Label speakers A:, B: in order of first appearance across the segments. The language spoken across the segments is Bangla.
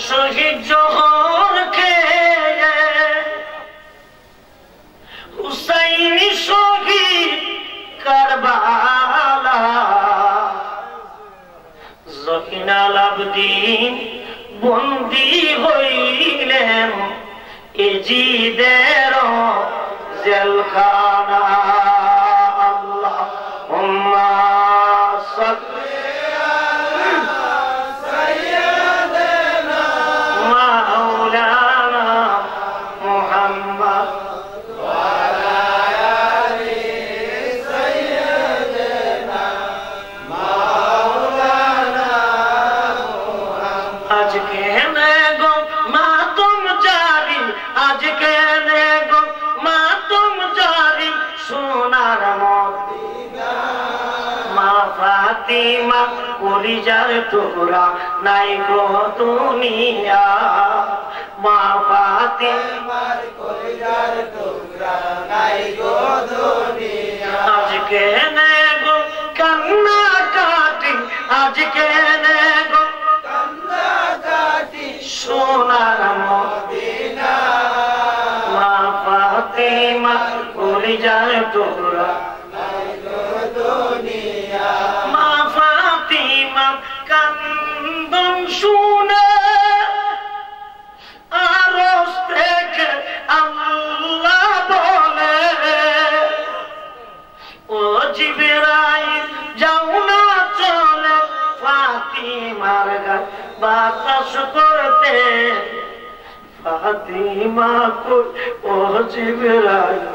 A: শহীদ জহর খেয়ে হুসাইন শহীদ কারবালা জয়নাল আবদিন বন্দী হইলেন এজিদের জেলখানা আল্লাহুম্মা সাল্লি আলা সাইয়্যিদিনা মাওলানা মুহাম্মদ ওয়া আলা আলি সাইয়্যিদিনা মাওলানা মুহাম্মদ আজকে গো মাতম জারি আজকে গো মাতম জারি সোনার মদিনা মা ফাতিমা কলিজার টুকরা নাই গো দুনিয়া মা ফাতিমার কলিজার টুকরা নাই গো দুনিয়া আজকে গো কান্না কাটি আজকে গো কান্না কাটি সোনার মদিনা মা ফাতিমা কলিজার টুকরা নাই গো দুনিয়া মা ফাতিমা কান্দন শুনে আরশ থেকে আল্লাহ বলে ও জিবরাইল যাও না চলে ফাতিমার গায়ে বাতাস করতে ফাতিমা কই ও জিবরাইল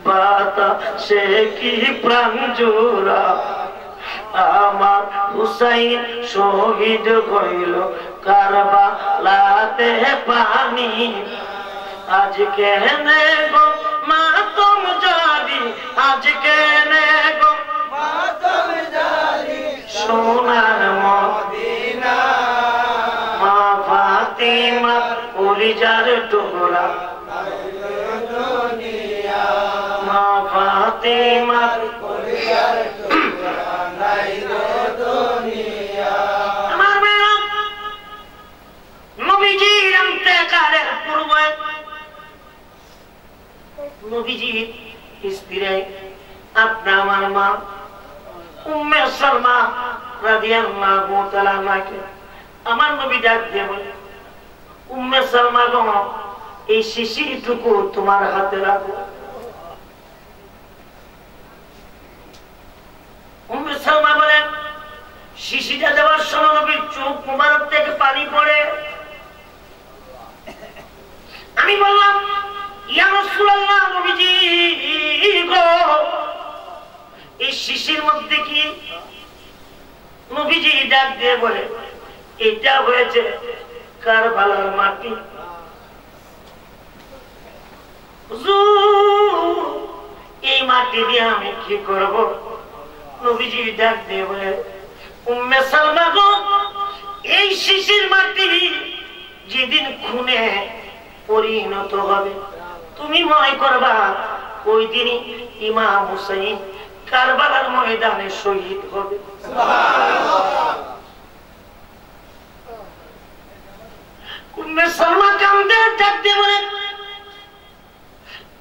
A: বাতাসে কি প্রাণ জোড়া আমার হুসাইন শহীদ হইল কারবালাতে পানি আজকে গো মাতম জারি আজকে গো মাতম জারি সোনার মদিনা মা ফাতিমা কলিজার টুকরা মা ফাতিমা কলিজার টুকরা নাই গো দুনিয়া আমার মেয়ে নবীজির ইন্তেকালের পূর্বে নবীজির স্ত্রী আপনা আমার মা উম্মে সালমা রাদিয়াল্লাহু তাআলা আনহাকে আমার নবী ডাক দিয়ে বলে উম্মে সালমা গো এই শিশিরটুকু তোমার হাতে রাখো উম্মে সালমা বলেন শিশিটা দেওয়ার সময় নবীর চোখ মুবারক থেকে পানি পড়ে আমি বললাম ইয়া রাসূলুল্লাহ নবীজি গো এই শিশির মধ্যে কি নবীজি ডাক দিয়ে বলে এটা হয়েছে কারবালার মাটি হুজুর এই মাটি দিয়ে আমি কি করব নবীজি ডাক দিয়ে বলে উম্মে সালমা গো এই শিশির মাটি যেদিন খুনে পরিণত হবে তুমি মনে করবা ওই দিনই ইমাম হুসাইন কারবালার ময়দানে শহীদ হবে উম্মে সালমা কান্দে ডাক দিয়ে বলে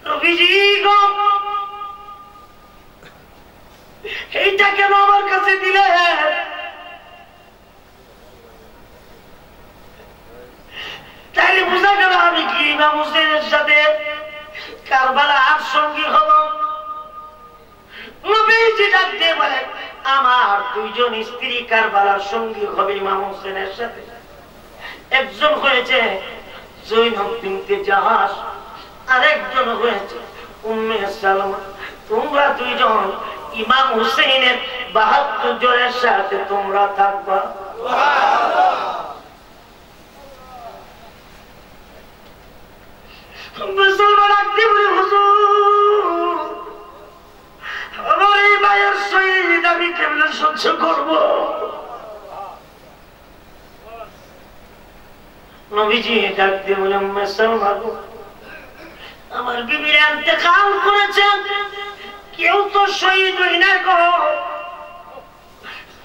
A: নবীজি গো এইটা কেন আমার কাছে দিলে তাইলে বুঝা গেল আমি কি ইমাম হুসাইনের সাথে কারবালার সঙ্গী হব নবীজি ডাক দিয়ে বলেন আমার দুইজন স্ত্রী কারবালার সঙ্গী হবে ইমাম হুসাইনের সাথে একজন হয়েছে জৈনব বিনতে জাহাস আরেকজন হয়েছে উম্মে সালমা তোমরা দুইজন ইমাম হুসাইনের ৭২ জনের সাথে তোমরা থাকবা মুসলমান রাখতে বলে হুজুর আমার এই মায়ের শহীদ আমি কেমনে সহ্য করব নবীজি ডাকতে বলে উম্মে সালমা আমার বিবির ইন্তেকাল করেছে কেউ তো শহীদ হই না গো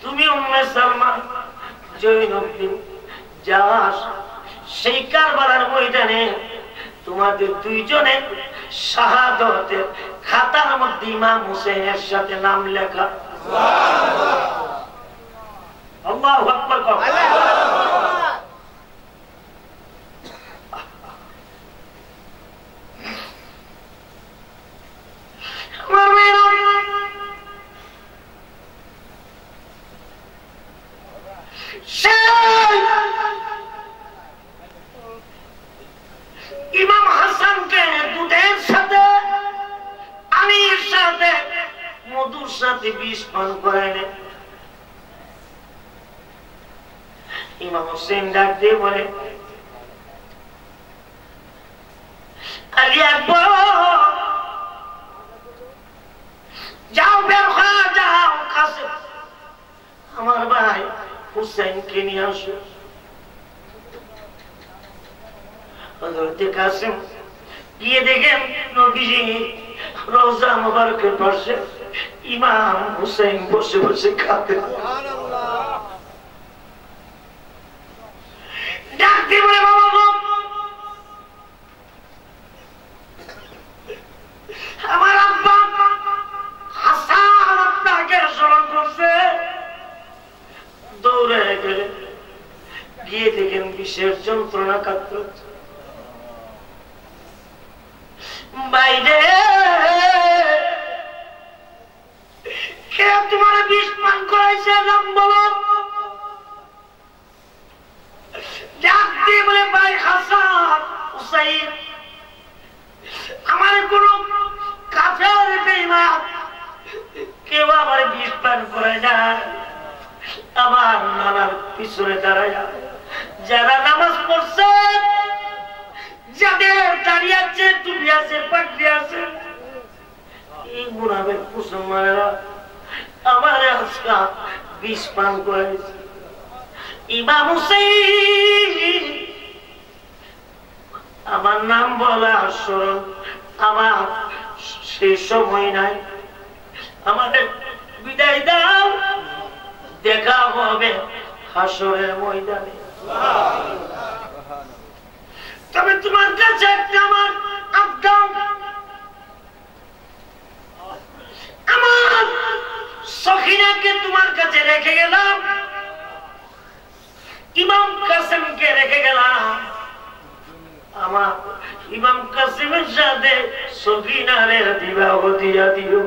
A: তুমি উম্মে সালমা জৈনব বিন জাহাস সেই কারবালার ময়দানে তোমাদের দুইজনের শাহাদাতের খাতার মধ্যে ইমাম হুসাইনের সাথে নাম লেখা। আল্লাহু আকবার। ইমাম হাসানকে দুধের সাথে পানির সাথে মধুর সাথে বিষ পান করায়। ইমাম হোসেন ডাক দিয়ে বলে, আলী আকবর যাও, বের হয়ে যাও, কাছে আমার ভাই হুসাইনকে নিয়ে আসো। হযরতে কাসেম গিয়ে দেখেন নবীজি রওজা মুবারকের পাশে ইমাম হুসাইন বসে বসে কাঁদে। ডাক দিয়ে বলে, বাবা গো, আমার আব্বা হাসান আপনাকে স্মরণ করছে। দৌড়ে গেলে গিয়ে দেখেন বিষের যন্ত্রণা কাতরাচ্ছে। বাইরে কে তোমার বিষ পান করাইছে নাম বলো। ডাক দিয়ে বলে, ভাই হাসান হুসাইন, আমার কোন কাফের বেঈমান কেউ আমার বিষ পান করে না। আমার নানার পিছনে দাঁড়ায় যারা নামাজ পড়ছে, যাদের দাঁড়িয়ে আছে, টুপি আছে, পাগড়ি আছে, এই মুনাফিক মুসলমানেরা আমার আজকে বিষ পান করেছে। ইমাম হুসাইন আমার নাম বলা স্মরণ আমার সেই সময় নাই, আমাদের বিদায় দাও, দেখা হবে হাসরের ময়দানে। তবে তোমার কাছে একটা আমার আবদার, আমার সখিনাকে তোমার কাছে রেখে গেলাম, ইমাম কাসেমকে রেখে গেলাম, আমার ইমাম কাসেমের সাথে সখিনারের বিবাহ দিয়া দিও।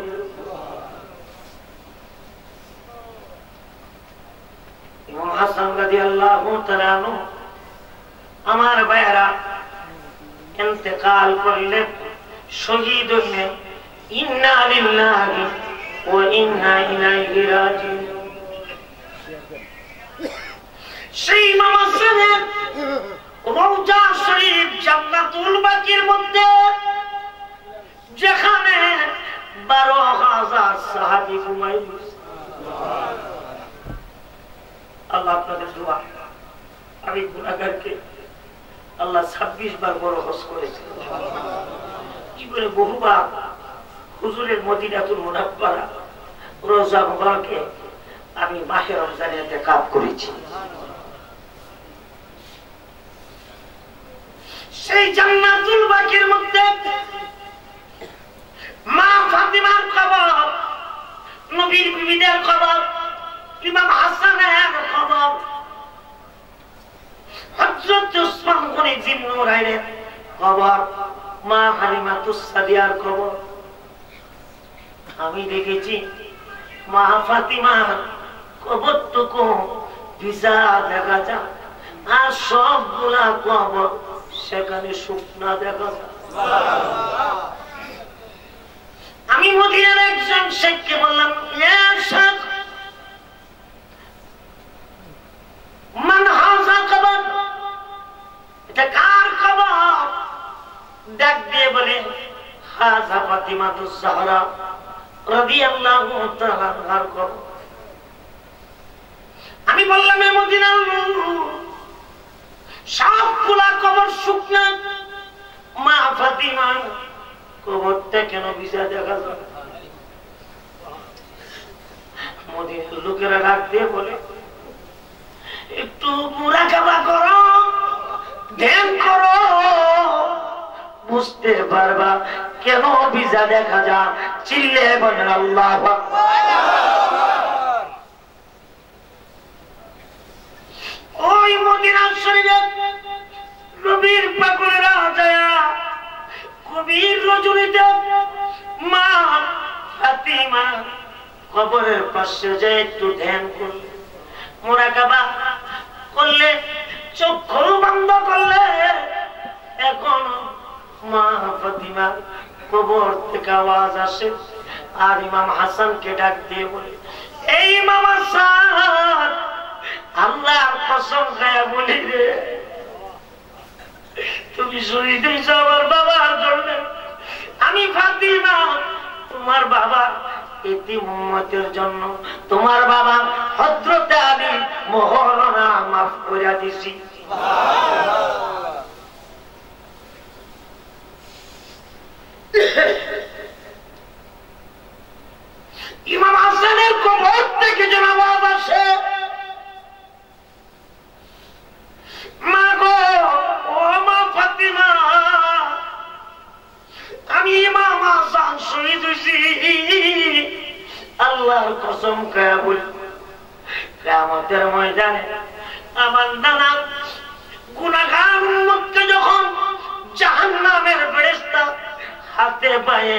A: ইমাম হাসান রাদিয়াল্লাহু তাআলা আনহু আমার ভাইরা ইন্তেকাল করলেন, শহীদ হইলেন। ইন্না লিল্লাহি ওয়া ইন্না ইলাইহি রাজিউন। সেই ইমাম হাসানের রওজা শরীফ জান্নাতুল বাকির মধ্যে, যেখানে 12,000 সাহাবী ঘুমাইল। আল্লাহ আপনাদের দোয়া, আমি গুনাহগারকে আল্লাহ 26 বার বড় হজ করেছে। জীবনে বহুবার হুজুরের মদিনাতুল মুনাওয়ারা রওজা মুবারকে আমি মাহে রমজানে ইতিকাফ করেছি। সেই জান্নাতুল বাকির মধ্যে মা ফাতিমার কবর, নবীর বিবিদের কবর, ইমাম হাসানের কবর, হযরত উসমান গনি জিন্নুরাইনের কবর, মা হালিমাতুস সাদিয়ার কবর। আমি দেখেছি মা ফাতিমার কবরটুকু ভিজা দেখা যায়, আর সবগুলা কবর সেখানে শুকনা দেখা যায়। আমি মদিনার একজন শেখকে বললাম, ইয়া শেখ, মান হাযা কবর, এটা কার কবর? ডাক দিয়ে বলে, হাযা ফাতিমাতুজ জাহরা রাদিয়াল্লাহু তাআলা আনহার কবর। আমি বললাম, এ মদিনার সবগুলা কবর শুকনা, মা ফাতিমার কবরটা কেন ভিজা দেখা যায়? মদিনার লোকেরা ডাক দিয়ে বলে, একটু মুরাকাবা করো, ধ্যান করো, বুঝতে পারবা কেন ভিজা দেখা যায়। চিল্লে বলেন আল্লাহু আকবার। ওই মদিনা শরীফে নবীর পাগলেরা যায় কবির রজনীতে মা ফাতিমা কবরের পাশে যায় একটু ধ্যান করলে, মুরাকাবা করলে, চক্ষু বন্ধ করলে, এখন মা ফাতিমা কবর থেকে আওয়াজ আসে। আর ইমাম হাসানকে ডাক দিয়ে বলে, এই ইমাম হাসান, আল্লাহর কসম খায়া বলি রে, তুমি শহীদ হইছো আমার বাবার জন্য। আমি ফাতিমা তোমার বাবা এতিম উম্মতের জন্য তোমার বাবা হযরত আলী মোহরনা মাফ করে দিছি। ইমাম হাসানের কবর থেকে যেন আওয়াজ আসে, মা গো, ও মা ফাতিমা, আমি ইমাম হাসান শহীদ হইছি। আল্লাহর কসম খায়া বলি, কিয়ামতের ময়দানে আমার নানা গুনাহগার উম্মতকে যখন জাহান্নামের ফেরেশতা হাতে পায়ে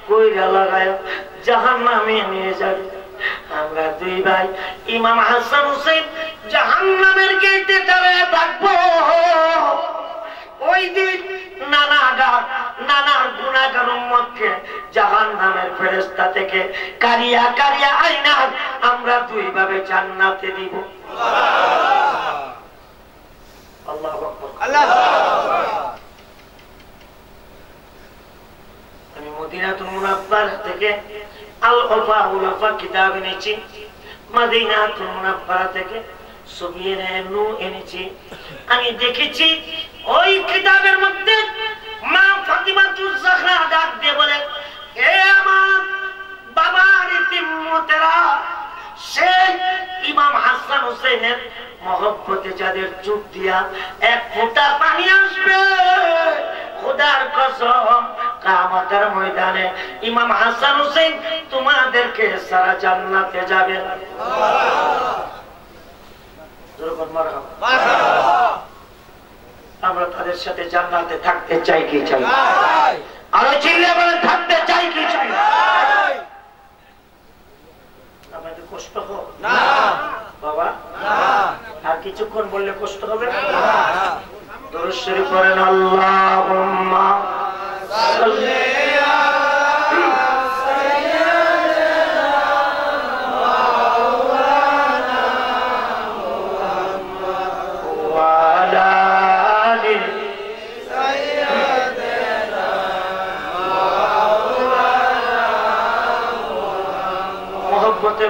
A: কইরা লাগায় জাহান্নামে নিয়ে যাবে, আমরা দুই ভাই ইমাম হাসান হুসাইন জাহান্নামের গেটে দাঁড়িয়ে থাকবো। ওই দিন নানার গুনাহগার উম্মতকে জাহান্নামের ফেরেশতা থেকে কারিয়া কারিয়া আইনা আমরা দুই ভাবে জান্নাতে দিব। আল্লাহু আকবার, আল্লাহু আকবার। আমি মদিনাতুল মুনাওয়ারা থেকে আল ওফা উল ওফা কিতাব এনেছি, মদিনাতুল মুনাওয়ারা থেকে সুবিয়ে নূ এনেছি। আমি দেখেছি ওই কিতাবের মধ্যে মা ফাতিমাতুজ জাহরা ডাক দিয়ে বলে, এ আমার বাবার ইতিমতেরা, সেই ইমাম হাসান হুসাইনের মহব্বতে যাদের চোখ দিয়া এক ফোঁটা পানি আসবে, খোদার কসম কিয়ামতের ময়দানে ইমাম হাসান হুসাইন তোমাদেরকে সারা জান্নাতে যাবে। আমরা তাদের সাথে জান্নাতে থাকতে চাই কি চাই? আরো চিল্লে বলেন, থাকতে চাই কি চাই? আমাদের কষ্ট হোক না বাবা, আর কিছুক্ষণ বললে কষ্ট হবে না। দরুদ শরীফ পড়েন, আল্লাহুম্মা সাল্লি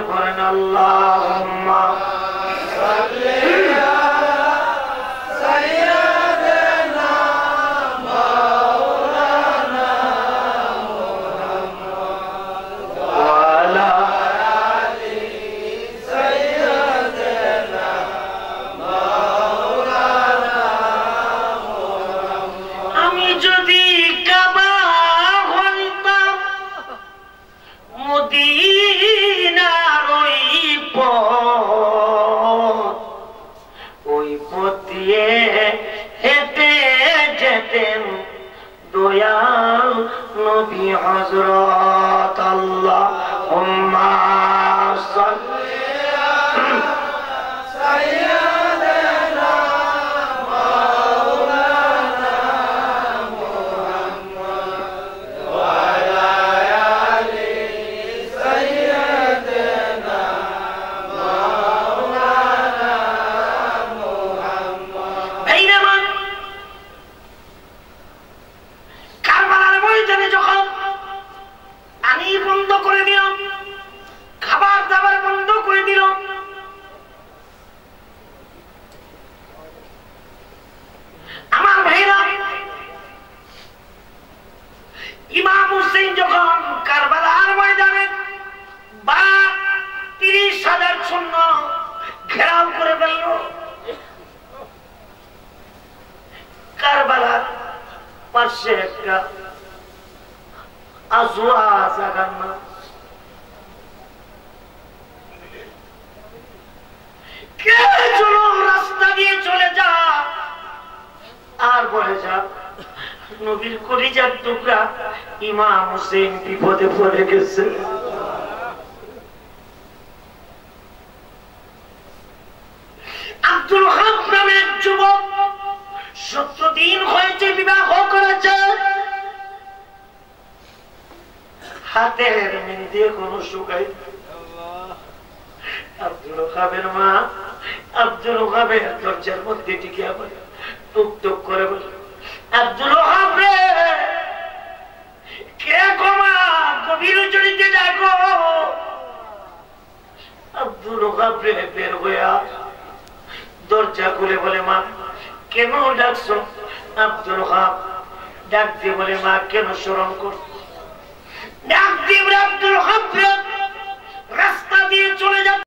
A: করেন, আল্লাহুম্মা সাল্লি আলা সাইয়্যিদিনা মাওলানা মুহাম্মদ ওয়া আলা আলি সাইয়্যিদিনা মাওলানা মুহাম্মদ। আমি যদি কাবা হইতাম মদিনার ওই পথ দিয়ে হেঁটে যেতেন দয়াল নবী হযরত। আল্লাহুম্মা সাল্লি আলা সাইয়্যিদিনা মাওলানা মুহাম্মদ ওয়া আলা আলি সাইয়্যিদিনা মাওলানা মুহাম্মদ। বাইনামা কারবালার ময়দানে যখন পানি বন্ধ করে দিলাম, খাবার দাবার বন্ধ করে দিলাম, আমার ভাইরা, ইমাম হুসাইন যখন কারবালার ময়দানে 30,000 সৈন্য ঘেরাও করে ফেলল, কারবালার পাশে একটা আজওয়া জায়গার নাম। কে চলো রাস্তা দিয়ে চলে যা আর বলে যা নবীর কলিজার টুকরা ইমাম হোসেন বিপদে পড়ে গেছে। আব্দুল হক নামে এক যুবক 17 দিন হয়েছে বিবাহ করেছে, হাতের মেহেদি এখনো শুকায়। আব্দুল ওহাবের মা আব্দুল ওহাবের দরজার মধ্যে টিকে আবার টুক টুক করে বলে, আব্দুল ওহাব রে, কে গোমা গভীর জড়িতে ডাকো। আব্দুল ওহাব রে বের হইয়া দরজা খুলে বলে, মা কেন ডাকছো? আব্দুল ওহাব ডাক দিয়ে বলে, মা কেন স্মরণ করো? ডাক দিয়ে আব্দুল ওহাব রাস্তা দিয়ে চলে যাচ্ছে।